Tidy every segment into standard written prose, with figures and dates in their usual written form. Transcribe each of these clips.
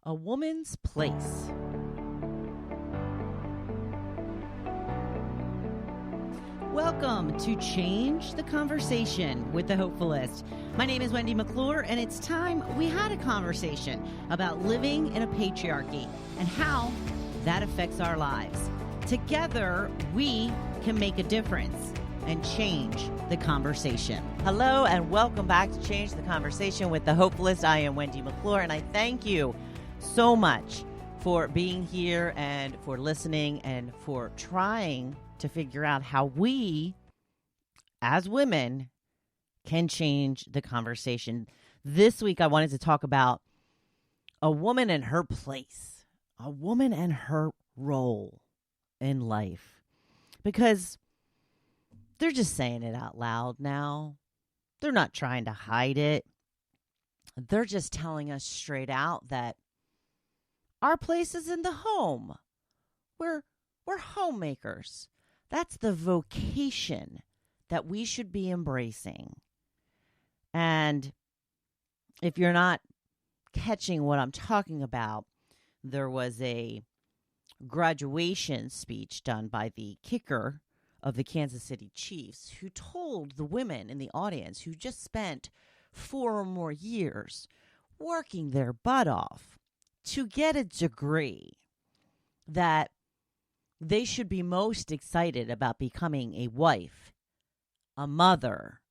A woman's place. Welcome to Change the Conversation with the Hopefulist. My name is Wendy McClure, and it's time we had a conversation about living in a patriarchy and how that affects our lives. Together, we can make a difference and change the conversation. Hello, and welcome back to Change the Conversation with the Hopefulist. I am Wendy McClure, and I thank you so much for being here and for listening and for trying to figure out how we, as women, can change the conversation. This week, I wanted to talk about a woman and her place, a woman and her role in life, because they're just saying it out loud now. They're not trying to hide it. They're just telling us straight out that our place is in the home. We're homemakers. That's the vocation that we should be embracing. And if you're not catching what I'm talking about, there was a graduation speech done by the kicker of the Kansas City Chiefs who told the women in the audience who just spent 4 or more years working their butt off to get a degree that they should be most excited about becoming a wife, a mother,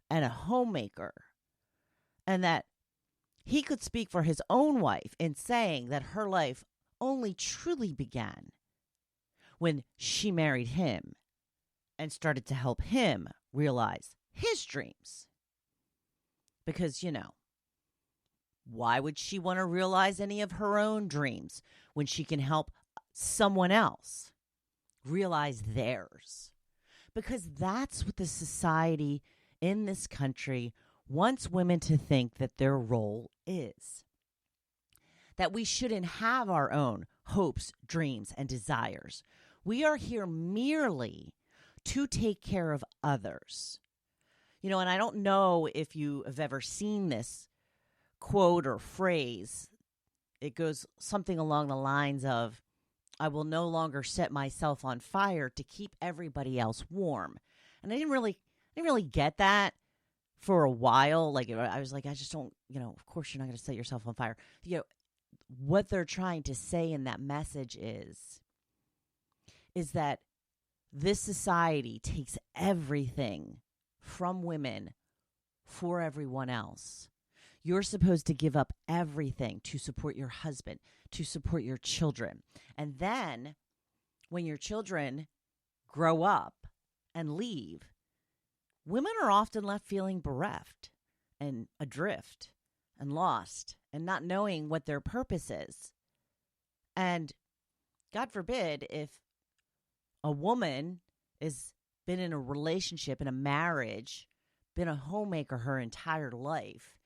and a homemaker. And that he could speak for his own wife in saying that her life only truly began when she married him and started to help him realize his dreams. Because, why would she want to realize any of her own dreams when she can help someone else realize theirs? Because that's what the society in this country wants women to think that their role is. That we shouldn't have our own hopes, dreams, and desires. We are here merely to take care of others. And I don't know if you have ever seen this quote or phrase. It goes something along the lines of, I will no longer set myself on fire to keep everybody else warm. And I didn't really get that for a while. Like, I was like, I just don't, of course you're not going to set yourself on fire. What they're trying to say in that message is that this society takes everything from women for everyone else. You're supposed to give up everything to support your husband, to support your children. And then when your children grow up and leave, women are often left feeling bereft and adrift and lost and not knowing what their purpose is. And God forbid if a woman has been in a relationship, in a marriage, been a homemaker her entire life,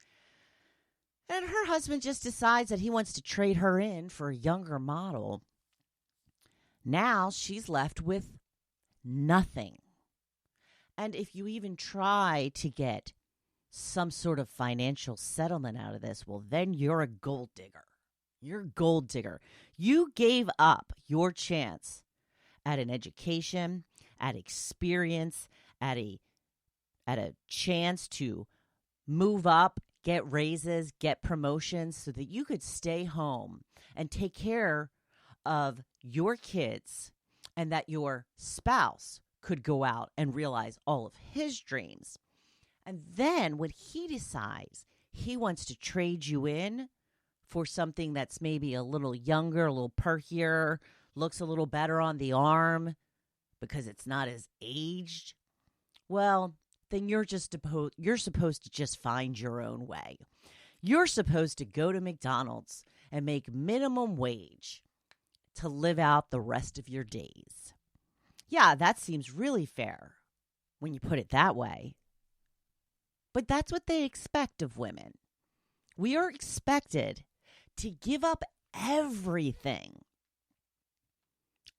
and her husband just decides that he wants to trade her in for a younger model, now she's left with nothing. And if you even try to get some sort of financial settlement out of this, well, then you're a gold digger. You're a gold digger. You gave up your chance at an education, at experience, at a chance to move up, get raises, get promotions so that you could stay home and take care of your kids and that your spouse could go out and realize all of his dreams. And then when he decides he wants to trade you in for something that's maybe a little younger, a little perkier, looks a little better on the arm because it's not as aged, well, then you're supposed to just find your own way. You're supposed to go to McDonald's and make minimum wage to live out the rest of your days. Yeah, that seems really fair when you put it that way. But that's what they expect of women. We are expected to give up everything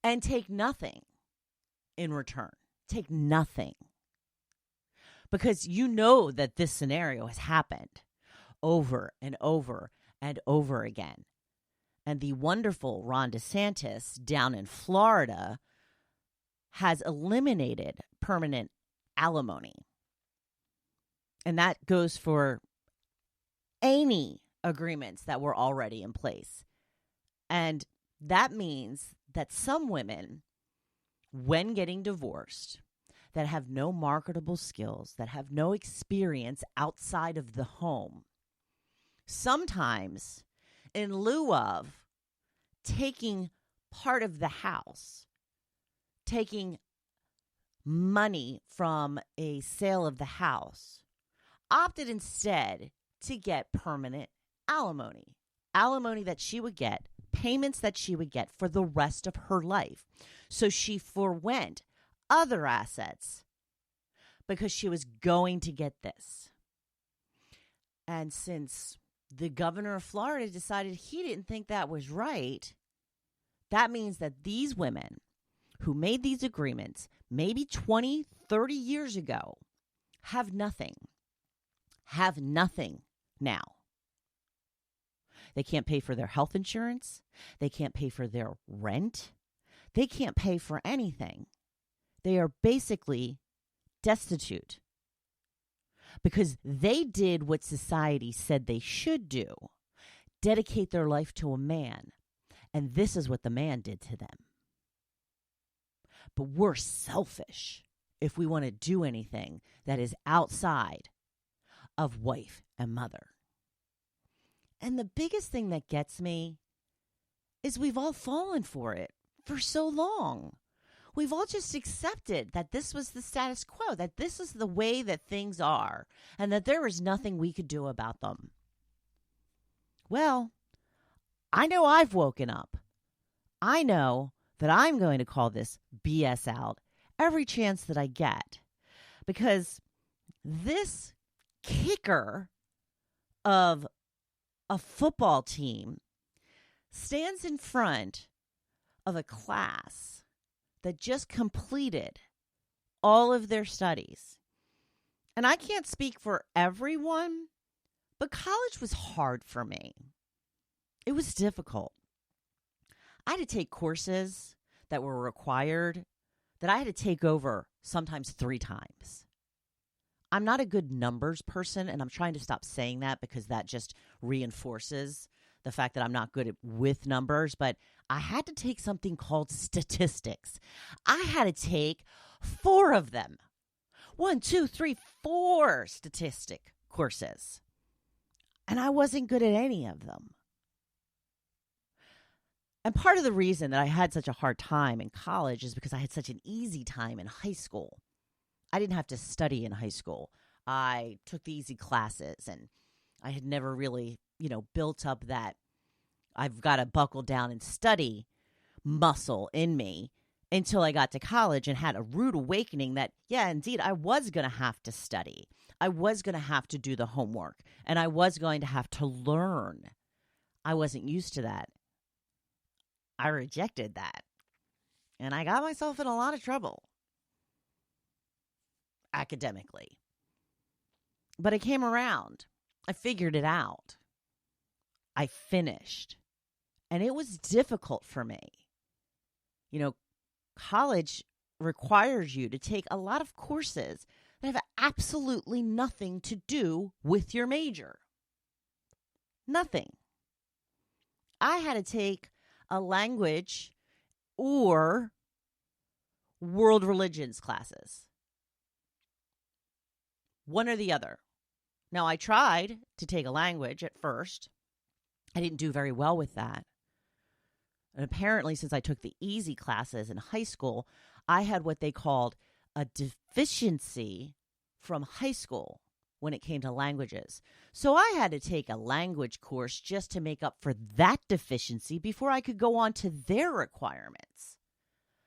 and take nothing in return. Take nothing. Because you know that this scenario has happened over and over and over again. And the wonderful Ron DeSantis down in Florida has eliminated permanent alimony. And that goes for any agreements that were already in place. And that means that some women, when getting divorced, that have no marketable skills, that have no experience outside of the home, sometimes in lieu of taking part of the house, taking money from a sale of the house, opted instead to get permanent alimony. Alimony that she would get, payments that she would get for the rest of her life. So she forwent other assets because she was going to get this. And since the governor of Florida decided he didn't think that was right, that means that these women who made these agreements maybe 20, 30 years ago have nothing now. They can't pay for their health insurance. They can't pay for their rent. They can't pay for anything. They are basically destitute because they did what society said they should do, dedicate their life to a man. And this is what the man did to them. But we're selfish if we want to do anything that is outside of wife and mother. And the biggest thing that gets me is we've all fallen for it for so long. We've all just accepted that this was the status quo, that this is the way that things are, and that there is nothing we could do about them. Well, I know I've woken up. I know that I'm going to call this BS out every chance that I get, because this kicker of a football team stands in front of a class that just completed all of their studies. And I can't speak for everyone, but college was hard for me. It was difficult. I had to take courses that were required that I had to take over sometimes 3 times. I'm not a good numbers person, and I'm trying to stop saying that because that just reinforces the fact that I'm not good with numbers, but I had to take something called statistics. I had to take 4 of them. 1, 2, 3, 4 statistic courses. And I wasn't good at any of them. And part of the reason that I had such a hard time in college is because I had such an easy time in high school. I didn't have to study in high school. I took the easy classes, and I had never really, built up that I've got to buckle down and study muscle in me until I got to college and had a rude awakening that, yeah, indeed, I was going to have to study. I was going to have to do the homework, and I was going to have to learn. I wasn't used to that. I rejected that, and I got myself in a lot of trouble academically. But I came around. I figured it out. I finished. And it was difficult for me. College requires you to take a lot of courses that have absolutely nothing to do with your major. Nothing. I had to take a language or world religions classes. One or the other. Now, I tried to take a language at first. I didn't do very well with that. And apparently, since I took the easy classes in high school, I had what they called a deficiency from high school when it came to languages. So I had to take a language course just to make up for that deficiency before I could go on to their requirements.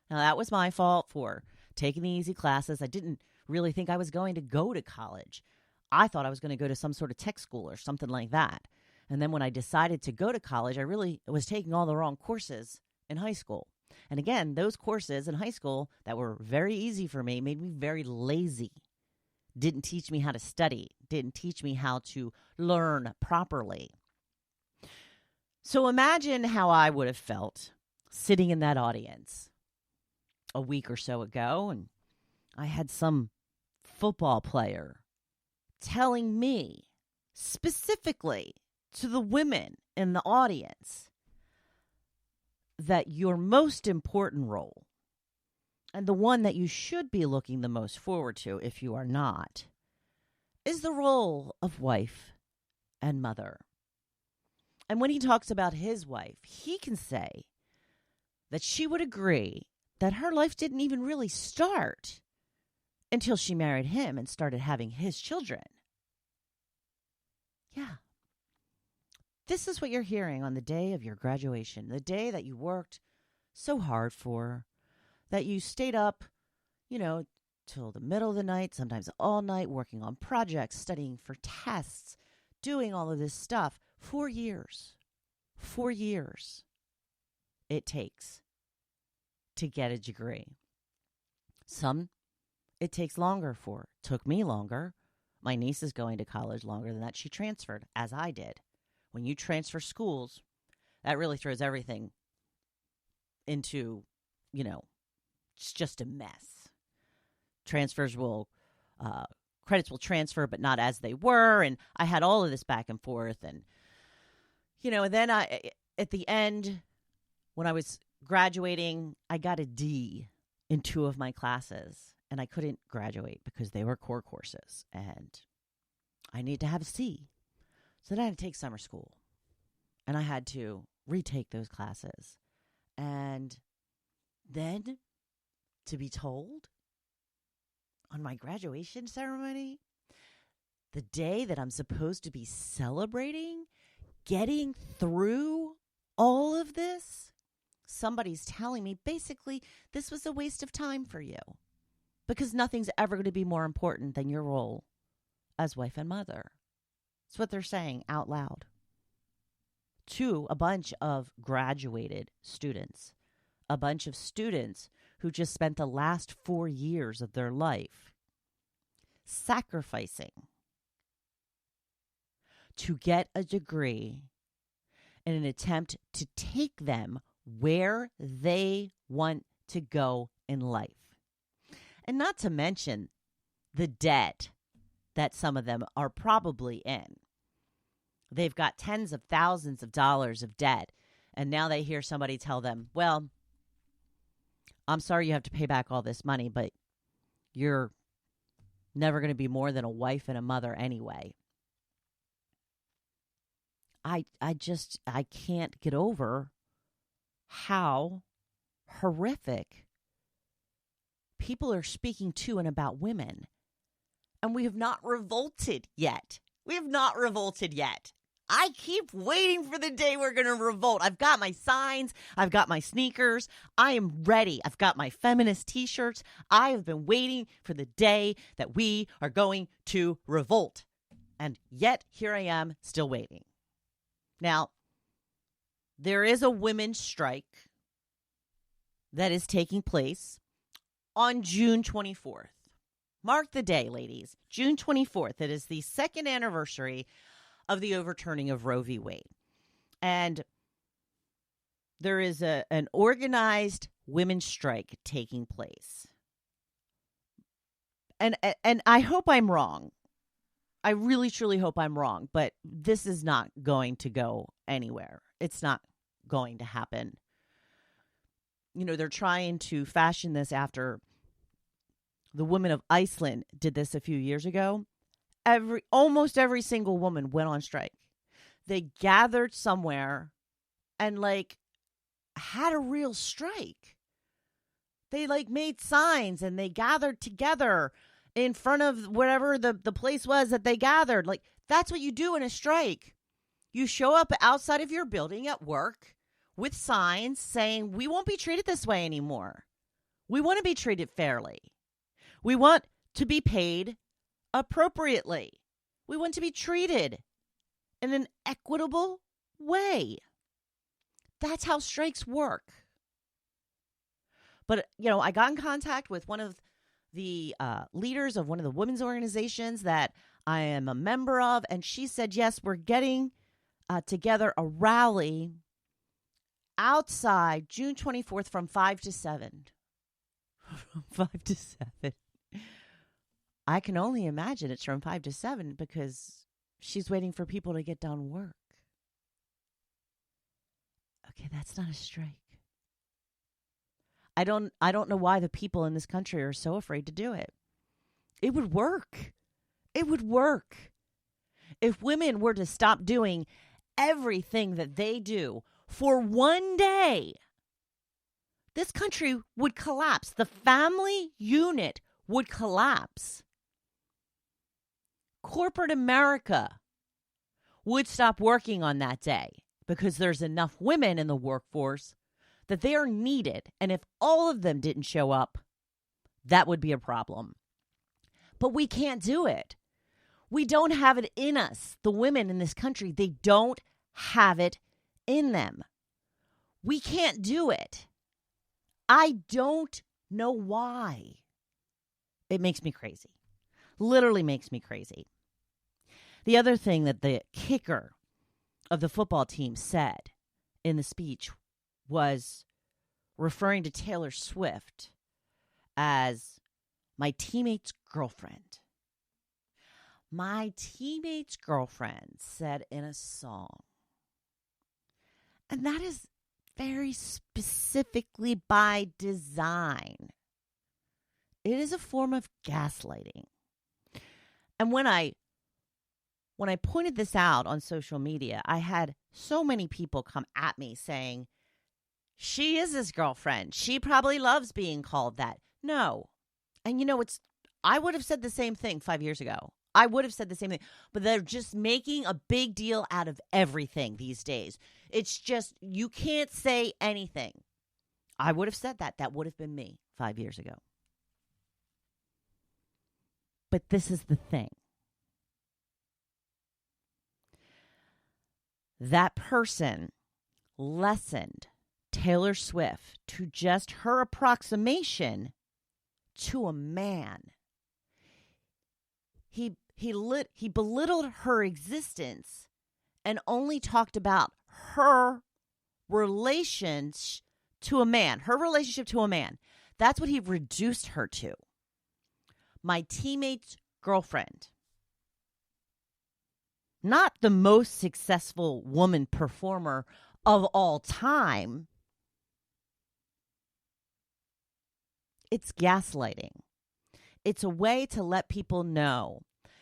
Now, that was my fault for taking the easy classes. I didn't really think I was going to go to college. I thought I was going to go to some sort of tech school or something like that. And then when I decided to go to college, I really was taking all the wrong courses in high school. And again, those courses in high school that were very easy for me made me very lazy. Didn't teach me how to study. Didn't teach me how to learn properly. So imagine how I would have felt sitting in that audience a week or so ago, and I had some football player telling me specifically to the women in the audience that your most important role, and the one that you should be looking the most forward to if you are not, is the role of wife and mother. And when he talks about his wife, he can say that she would agree that her life didn't even really start until she married him and started having his children. Yeah. This is what you're hearing on the day of your graduation, the day that you worked so hard for, that you stayed up, till the middle of the night, sometimes all night, working on projects, studying for tests, doing all of this stuff. 4 years. 4 years it takes to get a degree. Some it takes longer for. Took me longer. My niece is going to college longer than that. She transferred, as I did. When you transfer schools, that really throws everything into, it's just a mess. Credits will transfer, but not as they were. And I had all of this back and forth. And, and then at the end, when I was graduating, I got a D in 2 of my classes. And I couldn't graduate because they were core courses. And I needed to have a C. So then I had to take summer school. And I had to retake those classes. And then to be told on my graduation ceremony, the day that I'm supposed to be celebrating, getting through all of this, somebody's telling me basically this was a waste of time for you because nothing's ever going to be more important than your role as wife and mother. That's what they're saying out loud to a bunch of graduated students, a bunch of students who just spent the last 4 years of their life sacrificing to get a degree in an attempt to take them where they want to go in life. And not to mention the debt that some of them are probably in. They've got tens of thousands of dollars of debt, and now they hear somebody tell them, well, I'm sorry you have to pay back all this money, but you're never going to be more than a wife and a mother anyway. I can't get over how horrific people are speaking to and about women. And we have not revolted yet. We have not revolted yet. I keep waiting for the day we're going to revolt. I've got my signs. I've got my sneakers. I am ready. I've got my feminist t-shirts. I have been waiting for the day that we are going to revolt. And yet, here I am, still waiting. Now, there is a women's strike that is taking place on June 24th. Mark the day, ladies. June 24th. It is the second anniversary of the overturning of Roe v. Wade. And there is an organized women's strike taking place. And I hope I'm wrong. I really, truly hope I'm wrong. But this is not going to go anywhere. It's not going to happen. They're trying to fashion this after the women of Iceland did this a few years ago. Almost every single woman went on strike. They gathered somewhere and had a real strike. They made signs and they gathered together in front of whatever the place was that they gathered. That's what you do in a strike. You show up outside of your building at work with signs saying, we won't be treated this way anymore. We want to be treated fairly. We want to be paid appropriately. We want to be treated in an equitable way. That's how strikes work. But, I got in contact with one of the leaders of one of the women's organizations that I am a member of, and she said, yes, we're getting together a rally outside June 24th from 5 to 7. From 5 to 7. I can only imagine it's from 5 to 7 because she's waiting for people to get done work. Okay, that's not a strike. I don't know why the people in this country are so afraid to do it. It would work. It would work. If women were to stop doing everything that they do for one day, this country would collapse. The family unit would collapse. Corporate America would stop working on that day because there's enough women in the workforce that they are needed. And if all of them didn't show up, that would be a problem. But we can't do it. We don't have it in us. The women in this country, they don't have it in them. We can't do it. I don't know why. It makes me crazy. Literally makes me crazy. The other thing that the kicker of the football team said in the speech was referring to Taylor Swift as my teammate's girlfriend. My teammate's girlfriend said in a song. And that is very specifically by design. It is a form of gaslighting. And when I pointed this out on social media, I had so many people come at me saying, she is his girlfriend. She probably loves being called that. No. And I would have said the same thing 5 years ago. I would have said the same thing. But they're just making a big deal out of everything these days. It's just, you can't say anything. I would have said that. That would have been me 5 years ago. But this is the thing. That person lessened Taylor Swift to just her approximation to a man. He belittled her existence and only talked about her relations to a man, her relationship to a man. That's what he reduced her to. My teammate's girlfriend. Not the most successful woman performer of all time. It's gaslighting. It's a way to let people know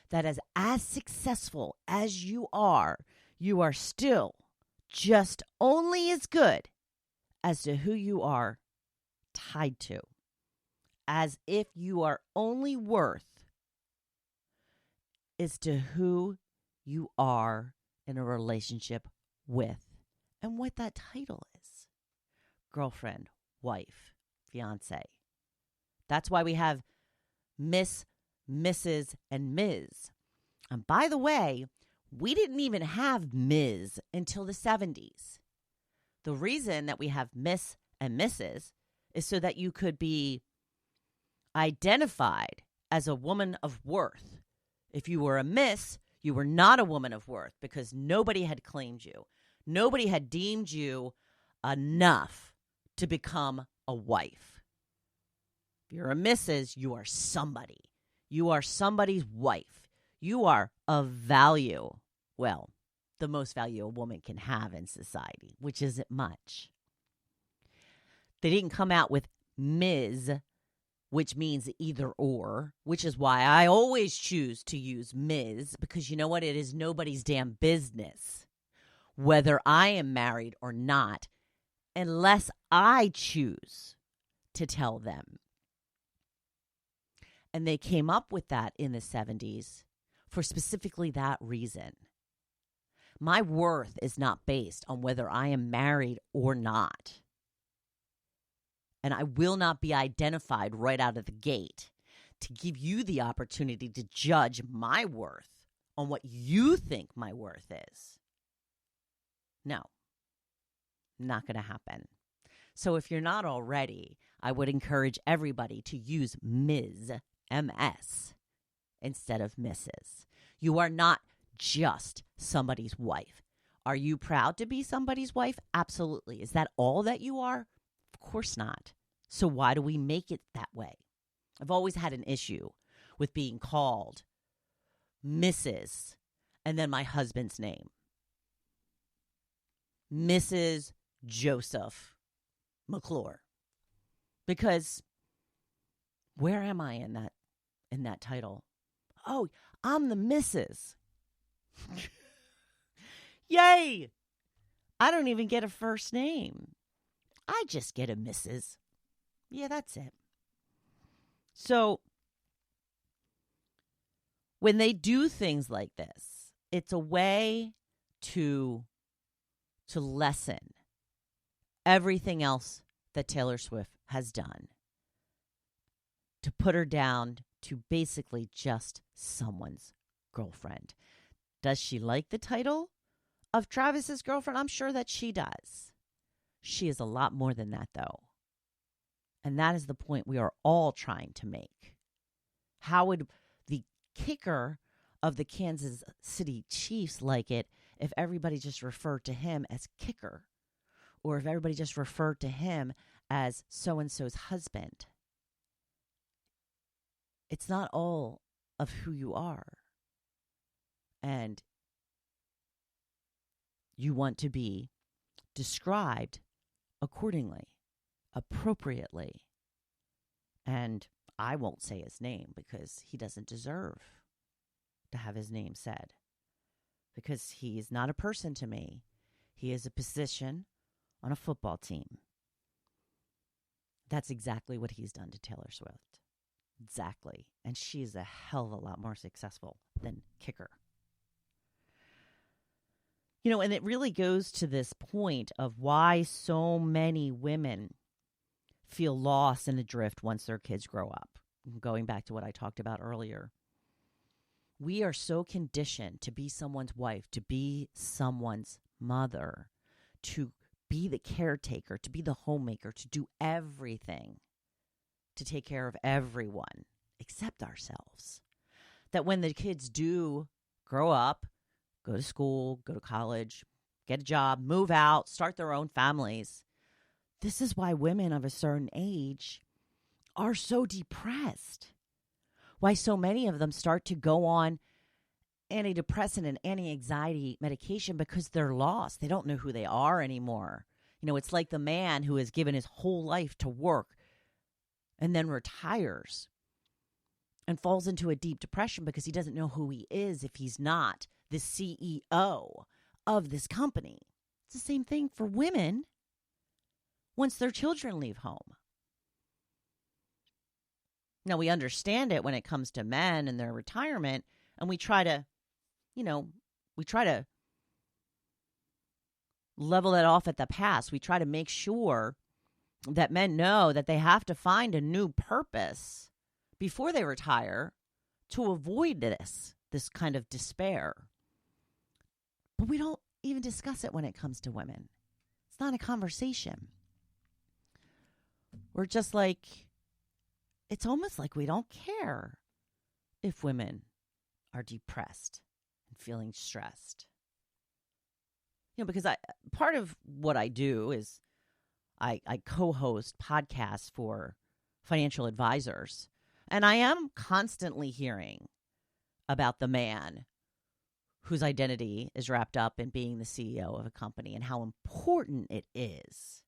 that as successful as you are still just only as good as to who you are tied to. As if you are only worth as to who you are in a relationship with and what that title is. Girlfriend, wife, fiance. That's why we have Miss, Mrs., and Ms. And by the way, we didn't even have Ms. until the 70s. The reason that we have Miss and Mrs. is so that you could be identified as a woman of worth. If you were a miss, you were not a woman of worth because nobody had claimed you. Nobody had deemed you enough to become a wife. If you're a Mrs., you are somebody. You are somebody's wife. You are of value. Well, the most value a woman can have in society, which isn't much. They didn't come out with Ms., which means either or, which is why I always choose to use Ms., because you know what? It is nobody's damn business whether I am married or not, unless I choose to tell them. And they came up with that in the 70s for specifically that reason. My worth is not based on whether I am married or not. And I will not be identified right out of the gate to give you the opportunity to judge my worth on what you think my worth is. No, not going to happen. So if you're not already, I would encourage everybody to use Ms., MS, instead of Mrs. You are not just somebody's wife Are you proud to be somebody's wife? Absolutely. Is that all that you are? Of course not. So why do we make it that way? I've always had an issue with being called Mrs. and then my husband's name. Mrs. Joseph McClure. Because where am I in that title? Oh, I'm the Mrs. Yay! I don't even get a first name. I just get a Mrs. Yeah, that's it. So when they do things like this, it's a way to lessen everything else that Taylor Swift has done, to put her down to basically just someone's girlfriend. Does she like the title of Travis's girlfriend? I'm sure that she does. She is a lot more than that, though. And that is the point we are all trying to make. How would the kicker of the Kansas City Chiefs like it if everybody just referred to him as kicker? Or if everybody just referred to him as so-and-so's husband? It's not all of who you are. And you want to be described accordingly, appropriately. And I won't say his name because he doesn't deserve to have his name said. Because he is not a person to me. He is a position on a football team. That's exactly what he's done to Taylor Swift. Exactly. And she is a hell of a lot more successful than kicker. You know, and it really goes to this point of why so many women feel lost and adrift once their kids grow up. Going back to what I talked about earlier. We are so conditioned to be someone's wife, to be someone's mother, to be the caretaker, to be the homemaker, to do everything, to take care of everyone except ourselves. That when the kids do grow up, go to school, go to college, get a job, move out, start their own families, this is why women of a certain age are so depressed. Why so many of them start to go on antidepressant and anti-anxiety medication because they're lost. They don't know who they are anymore. You know, it's like the man who has given his whole life to work and then retires and falls into a deep depression because he doesn't know who he is if he's not the CEO of this company. It's the same thing for women once their children leave home. Now, we understand it when it comes to men and their retirement, and we try to level it off at the past. We try to make sure that men know that they have to find a new purpose before they retire to avoid this kind of despair. But we don't even discuss it when it comes to women. It's not a conversation. We're just like, it's almost like we don't care if women are depressed and feeling stressed. You know, because part of what I do is I co-host podcasts for financial advisors. And I am constantly hearing about the man whose identity is wrapped up in being the CEO of a company and how important it is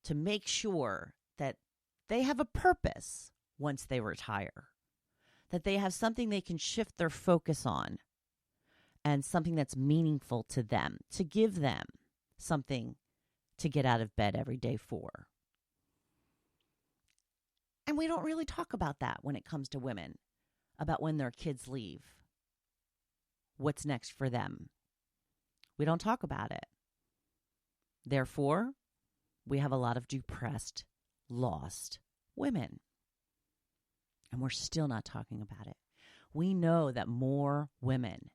to make sure that they have a purpose once they retire, that they have something they can shift their focus on and something that's meaningful to them, to give them something to get out of bed every day for. And we don't really talk about that when it comes to women, about when their kids leave. What's next for them? We don't talk about it. Therefore, we have a lot of depressed, lost women. And we're still not talking about it. We know that more women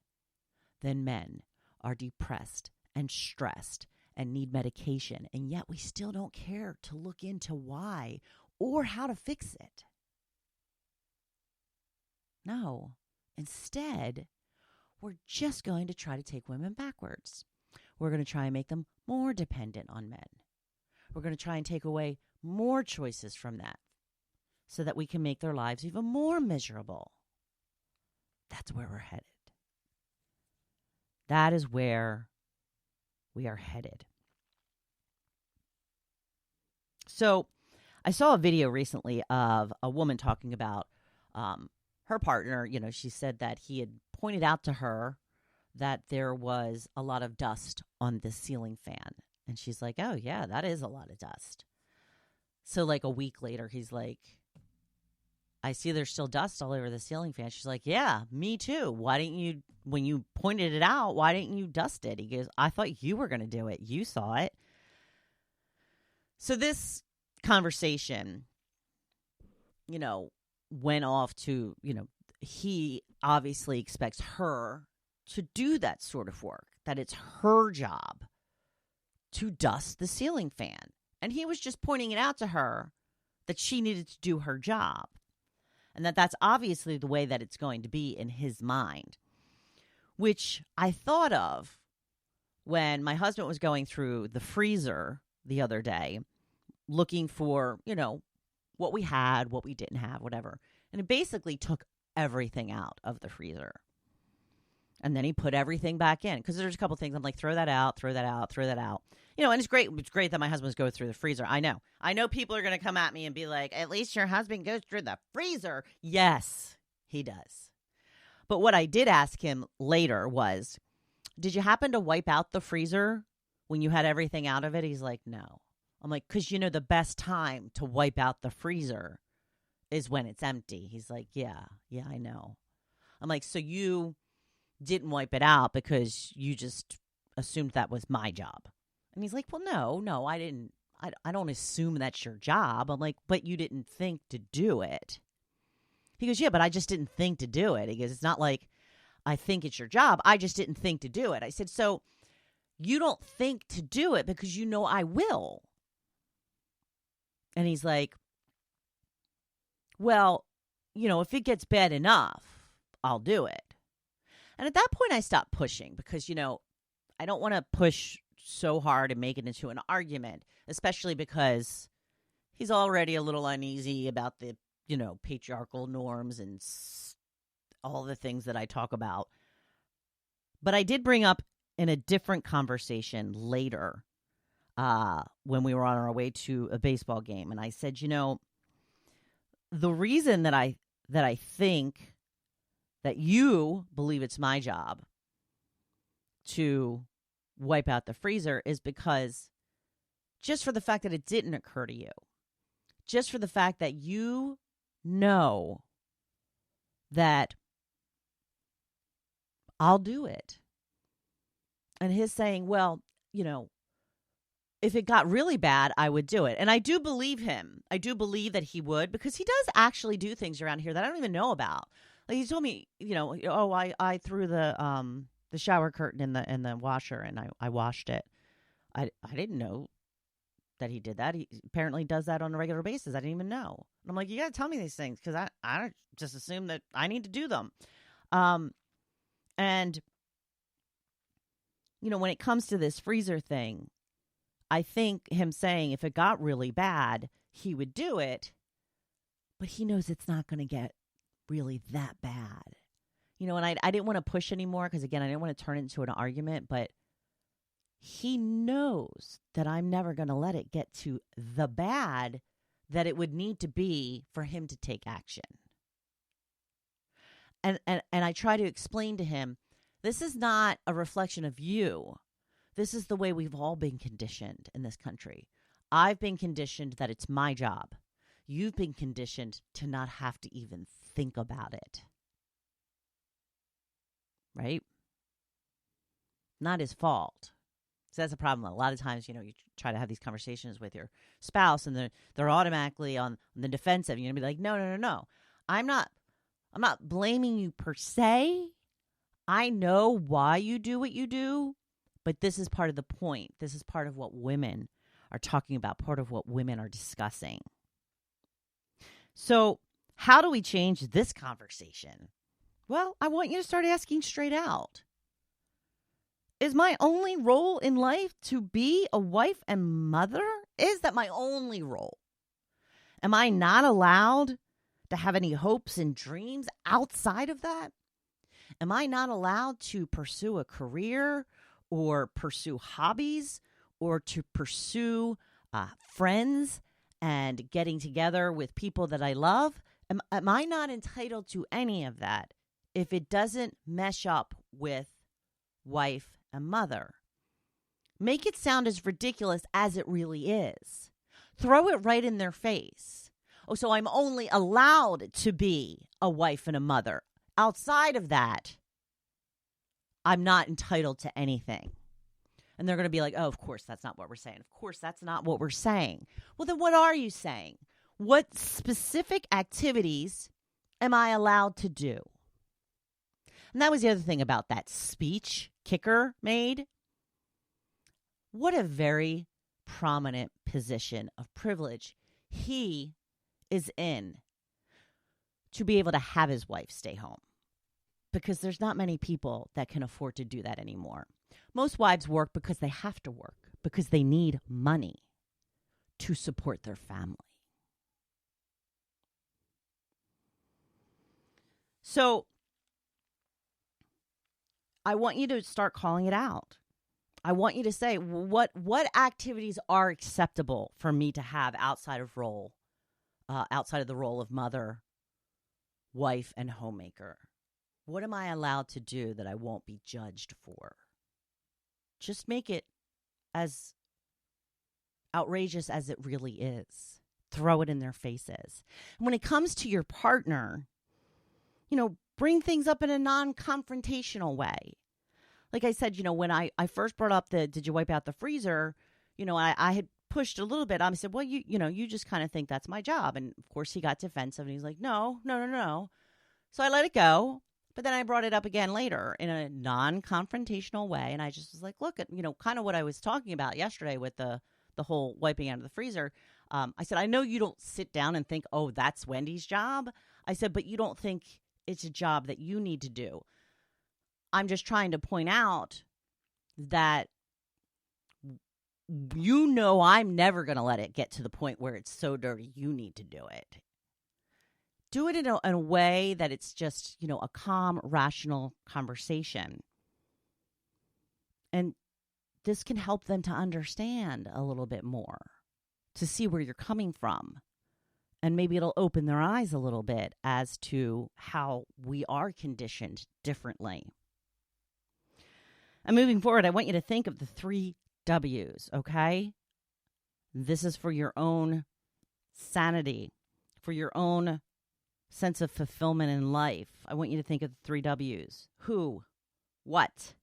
than men are depressed and stressed and need medication, and yet we still don't care to look into why or how to fix it. No. Instead, we're just going to try to take women backwards. we're going to try and make them more dependent on men. We're going to try and take away more choices from that so that we can make their lives even more miserable. That's where we're headed. That is where we are headed. So I saw a video recently of a woman talking about her partner. You know, she said that he had pointed out to her that there was a lot of dust on the ceiling fan. And she's like, oh, yeah, that is a lot of dust. So like a week later, he's like, I see there's still dust all over the ceiling fan. She's like, yeah, me too. Why didn't you, when you pointed it out, why didn't you dust it? He goes, I thought you were going to do it. You saw it. So this conversation, you know, went off to, you know, he obviously expects her to do that sort of work, that it's her job to dust the ceiling fan. And he was just pointing it out to her that she needed to do her job. And that's obviously the way that it's going to be in his mind, which I thought of when my husband was going through the freezer the other day, looking for, you know, what we had, what we didn't have, whatever. And it basically took everything out of the freezer. And then he put everything back in because there's a couple things. I'm like, throw that out, throw that out, throw that out. You know, and it's great. It's great that my husband's go through the freezer. I know people are going to come at me and be like, at least your husband goes through the freezer. Yes, he does. But what I did ask him later was, did you happen to wipe out the freezer when you had everything out of it? He's like, no. I'm like, because you know the best time to wipe out the freezer is when it's empty. He's like, yeah, I know. I'm like, so you didn't wipe it out because you just assumed that was my job. And he's like, well, no, I didn't. I don't assume that's your job. I'm like, but you didn't think to do it. He goes, yeah, but I just didn't think to do it. He goes, it's not like I think it's your job. I just didn't think to do it. I said, so you don't think to do it because you know I will. And he's like, well, you know, if it gets bad enough, I'll do it. And at that point, I stopped pushing because, you know, I don't want to push so hard and make it into an argument, especially because he's already a little uneasy about the, you know, patriarchal norms and all the things that I talk about. But I did bring up in a different conversation later when we were on our way to a baseball game. And I said, you know, the reason that I think that you believe it's my job to wipe out the freezer is because just for the fact that it didn't occur to you, just for the fact that you know that I'll do it. And his saying, well, you know, if it got really bad, I would do it. And I do believe him. I do believe that he would because he does actually do things around here that I don't even know about. Like he told me, you know, oh, I threw the shower curtain in the washer and I washed it. I didn't know that he did that. He apparently does that on a regular basis. I didn't even know. And I'm like, you got to tell me these things because I just assume that I need to do them. And, you know, when it comes to this freezer thing, I think him saying if it got really bad, he would do it. But he knows it's not going to get really that bad. You know, and I didn't want to push anymore because, again, I didn't want to turn it into an argument. But he knows that I'm never going to let it get to the bad that it would need to be for him to take action. And I try to explain to him, this is not a reflection of you. This is the way we've all been conditioned in this country. I've been conditioned that it's my job. You've been conditioned to not have to even think about it. Right? Not his fault. So that's a problem. A lot of times, you know, you try to have these conversations with your spouse and they're automatically on the defensive. You're going to be like, no. I'm not blaming you per se. I know why you do what you do, but this is part of the point. This is part of what women are talking about, part of what women are discussing. So how do we change this conversation? Well, I want you to start asking straight out. Is my only role in life to be a wife and mother? Is that my only role? Am I not allowed to have any hopes and dreams outside of that? Am I not allowed to pursue a career or pursue hobbies or to pursue friends and getting together with people that I love? Am I not entitled to any of that if it doesn't mesh up with wife and mother? Make it sound as ridiculous as it really is. Throw it right in their face. Oh, so I'm only allowed to be a wife and a mother. Outside of that, I'm not entitled to anything. And they're going to be like, oh, of course, that's not what we're saying. Of course, that's not what we're saying. Well, then what are you saying? What specific activities am I allowed to do? And that was the other thing about that speech Kicker made. What a very prominent position of privilege he is in to be able to have his wife stay home. Because there's not many people that can afford to do that anymore. Most wives work because they have to work, because they need money to support their family. So I want you to start calling it out. I want you to say, what activities are acceptable for me to have outside of the role of mother, wife, and homemaker? What am I allowed to do that I won't be judged for? Just make it as outrageous as it really is. Throw it in their faces. And when it comes to your partner, bring things up in a non-confrontational way. Like I said, when I first brought up did you wipe out the freezer, I had pushed a little bit. I said, well, you just kind of think that's my job. And of course he got defensive and he's like, no. So I let it go. But then I brought it up again later in a non-confrontational way. And I just was like, look, at kind of what I was talking about yesterday with the whole wiping out of the freezer. I said, I know you don't sit down and think, oh, that's Wendy's job. I said, but you don't think it's a job that you need to do. I'm just trying to point out that I'm never going to let it get to the point where it's so dirty you need to do it. Do it in a way that it's just, a calm, rational conversation. And this can help them to understand a little bit more, to see where you're coming from. And maybe it'll open their eyes a little bit as to how we are conditioned differently. And moving forward, I want you to think of the 3 W's, okay? This is for your own sanity, for your own sense of fulfillment in life. I want you to think of the 3 W's. Who, what,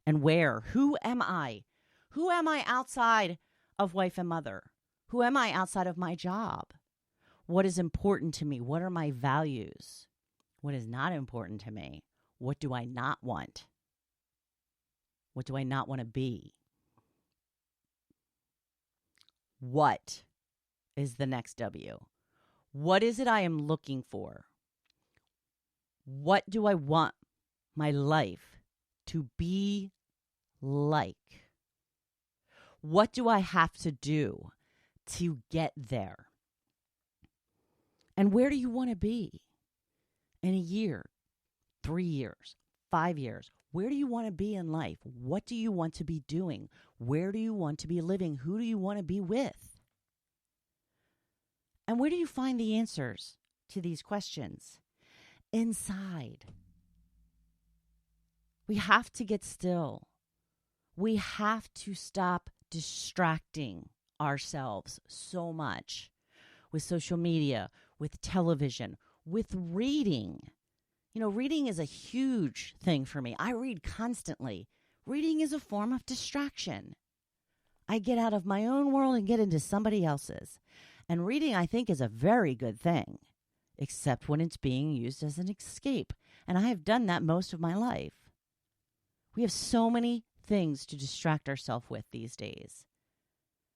and where. Who am I? Who am I outside of wife and mother? Who am I outside of my job? What is important to me? What are my values? What is not important to me? What do I not want? What do I not want to be? What is the next W? What is it I am looking for? What do I want my life to be like? What do I have to do to get there? And where do you want to be in a year, 3 years, 5 years? Where do you want to be in life? What do you want to be doing? Where do you want to be living? Who do you want to be with? And where do you find the answers to these questions? Inside. We have to get still. We have to stop distracting ourselves so much with social media, with television, with reading. Reading is a huge thing for me. I read constantly. Reading is a form of distraction. I get out of my own world and get into somebody else's. And reading, I think, is a very good thing, except when it's being used as an escape. And I have done that most of my life. We have so many things to distract ourselves with these days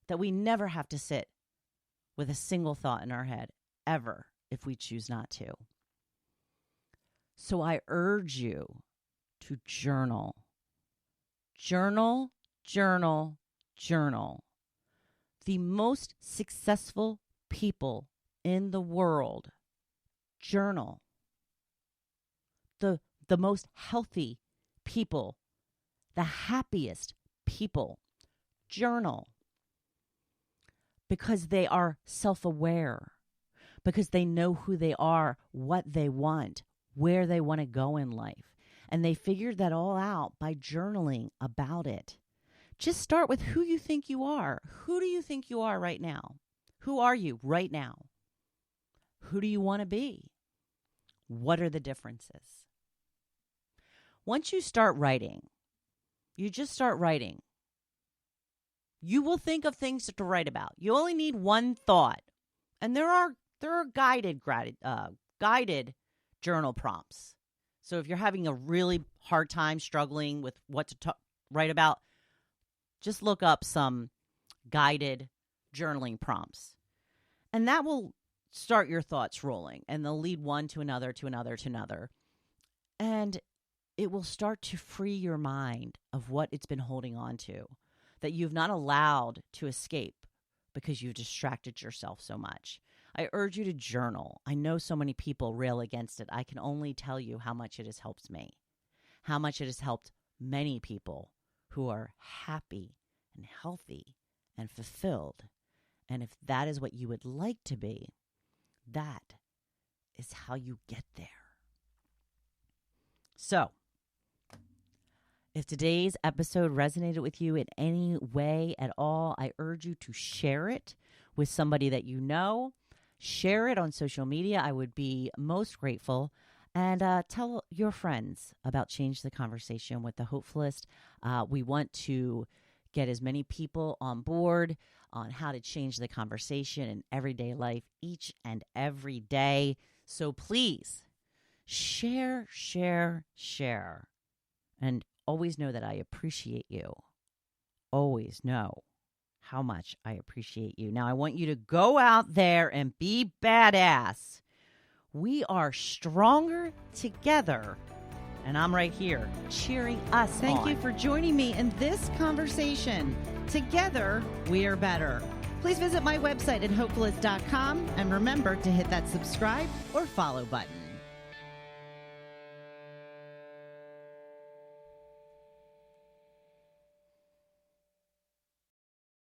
that we never have to sit with a single thought in our head, ever, if we choose not to. So I urge you to journal, Journal, journal, journal. The most successful people in the world journal. The most healthy people, the happiest people journal, because they are self-aware, because they know who they are, what they want, where they want to go in life. And they figured that all out by journaling about it. Just start with who you think you are. Who do you think you are right now? Who are you right now? Who do you want to be? What are the differences? Once you start writing, you just start writing. You will think of things to write about. You only need one thought. And there are guided journal prompts. So if you're having a really hard time struggling with what to write about, just look up some guided journaling prompts. And that will start your thoughts rolling. And they'll lead one to another, to another, to another. And it will start to free your mind of what it's been holding on to, that you've not allowed to escape because you've distracted yourself so much. I urge you to journal. I know so many people rail against it. I can only tell you how much it has helped me, how much it has helped many people who are happy and healthy and fulfilled. And if that is what you would like to be, that is how you get there. So, if today's episode resonated with you in any way at all, I urge you to share it with somebody that you know. Share it on social media. I would be most grateful. And tell your friends about Change the Conversation with the Hopefulist. We want to get as many people on board on how to change the conversation in everyday life each and every day. So please share, share, share. And always know that I appreciate you. Always know how much I appreciate you. Now, I want you to go out there and be badass. We are stronger together. And I'm right here cheering us on. Thank you for joining me in this conversation. Together, we are better. Please visit my website at hopefulist.com and remember to hit that subscribe or follow button.